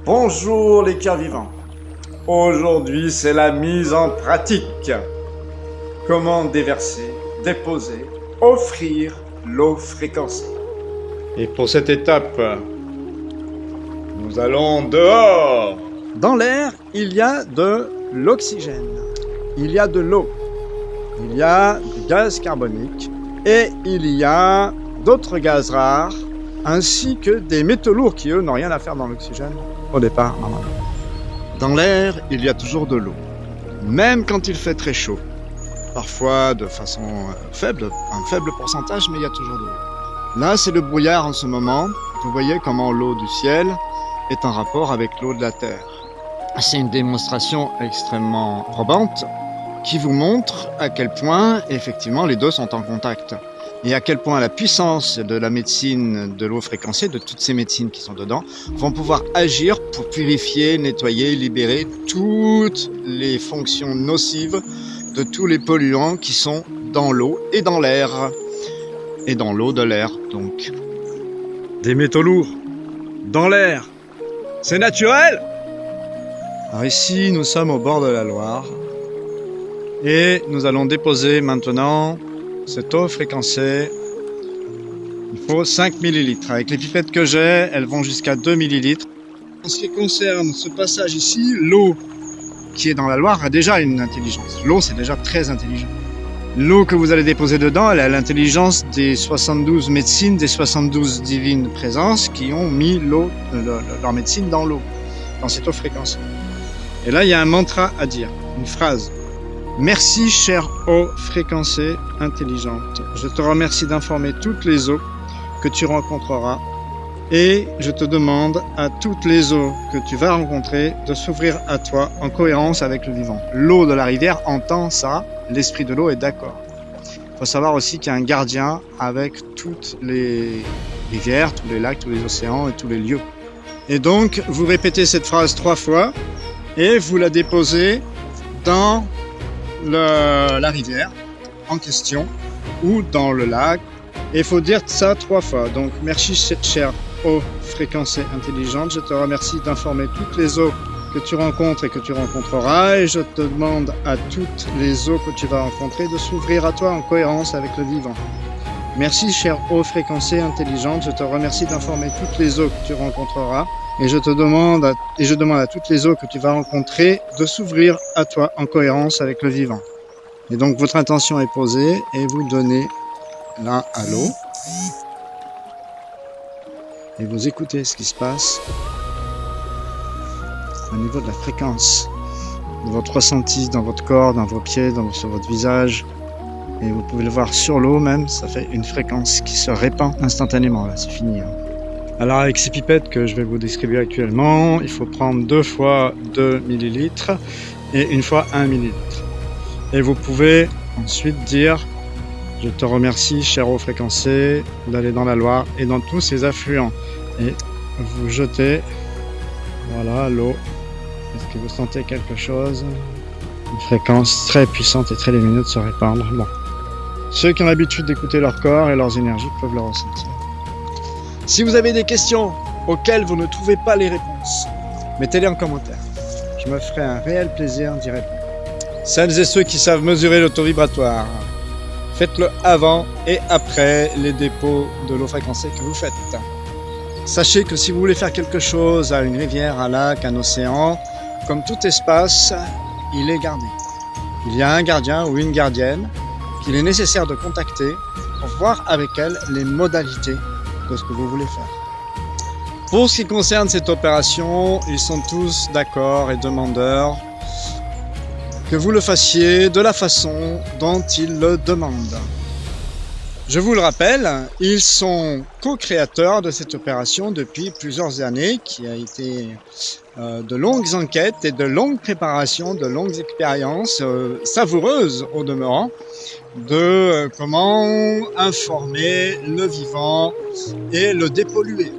Bonjour les cœurs vivants. Aujourd'hui, c'est la mise en pratique. Comment déverser, déposer, offrir l'eau fréquencée. Et pour cette étape, nous allons dehors. Dans l'air, il y a de l'oxygène, il y a de l'eau, il y a du gaz carbonique et il y a d'autres gaz rares, ainsi que des métaux lourds qui, eux, n'ont rien à faire dans l'oxygène au départ, normalement. Dans l'air, il y a toujours de l'eau, même quand il fait très chaud. Parfois de façon faible, un faible pourcentage, mais il y a toujours de l'eau. Là, c'est le brouillard en ce moment. Vous voyez comment l'eau du ciel est en rapport avec l'eau de la terre. C'est une démonstration extrêmement probante qui vous montre à quel point, effectivement, les deux sont en contact. Et à quel point la puissance de la médecine de l'eau fréquencée, de toutes ces médecines qui sont dedans, vont pouvoir agir pour purifier, nettoyer, libérer toutes les fonctions nocives de tous les polluants qui sont dans l'eau et dans l'air. Et dans l'eau de l'air, donc. Des métaux lourds, dans l'air, c'est naturel! Alors ici, nous sommes au bord de la Loire. Et nous allons déposer maintenant cette eau fréquencée. Il faut 5 millilitres. Avec les pipettes que j'ai, elles vont jusqu'à 2 millilitres. En ce qui concerne ce passage ici, l'eau qui est dans la Loire a déjà une intelligence. L'eau, c'est déjà très intelligent. L'eau que vous allez déposer dedans, elle a l'intelligence des 72 médecines, des 72 divines présences qui ont mis l'eau, leur médecine dans l'eau, dans cette eau fréquencée. Et là, il y a un mantra à dire, une phrase. Merci, chère eau fréquencée intelligente. Je te remercie d'informer toutes les eaux que tu rencontreras et je te demande à toutes les eaux que tu vas rencontrer de s'ouvrir à toi en cohérence avec le vivant. L'eau de la rivière entend ça, l'esprit de l'eau est d'accord. Il faut savoir aussi qu'il y a un gardien avec toutes les rivières, tous les lacs, tous les océans et tous les lieux. Et donc, vous répétez cette phrase 3 fois et vous la déposez dans la rivière en question ou dans le lac. Et il faut dire ça 3 fois. Donc, merci chère eau fréquencée intelligente. Je te remercie d'informer toutes les eaux que tu rencontres et que tu rencontreras. Et je te demande à toutes les eaux que tu vas rencontrer de s'ouvrir à toi en cohérence avec le vivant. Merci chère eau fréquencée intelligente. Je te remercie d'informer toutes les eaux que tu rencontreras. Et je demande à toutes les eaux que tu vas rencontrer de s'ouvrir à toi en cohérence avec le vivant. Et donc votre intention est posée et vous donnez là à l'eau. Et vous écoutez ce qui se passe au niveau de la fréquence, de votre ressenti dans votre corps, dans vos pieds, sur votre visage. Et vous pouvez le voir sur l'eau même, ça fait une fréquence qui se répand instantanément, là c'est fini. Alors avec ces pipettes que je vais vous distribuer actuellement, il faut prendre 2 fois 2 millilitres et 1 fois 1 millilitre. Et vous pouvez ensuite dire « Je te remercie, chère eau fréquencée, d'aller dans la Loire et dans tous ses affluents. » Et vous jetez, voilà, l'eau. Est-ce que vous sentez quelque chose? Une fréquence très puissante et très lumineuse se répandre. Bon. Ceux qui ont l'habitude d'écouter leur corps et leurs énergies peuvent le ressentir. Si vous avez des questions auxquelles vous ne trouvez pas les réponses, mettez-les en commentaire. Je me ferai un réel plaisir d'y répondre. Celles et ceux qui savent mesurer le taux vibratoire, faites-le avant et après les dépôts de l'eau fréquencée que vous faites. Sachez que si vous voulez faire quelque chose à une rivière, un lac, un océan, comme tout espace, il est gardé. Il y a un gardien ou une gardienne qu'il est nécessaire de contacter pour voir avec elle les modalités de ce que vous voulez faire. Pour ce qui concerne cette opération, ils sont tous d'accord et demandeurs que vous le fassiez de la façon dont ils le demandent. Je vous le rappelle, ils sont co-créateurs de cette opération depuis plusieurs années, qui a été de longues enquêtes et de longues préparations, de longues expériences savoureuses au demeurant, de comment informer le vivant et le dépolluer.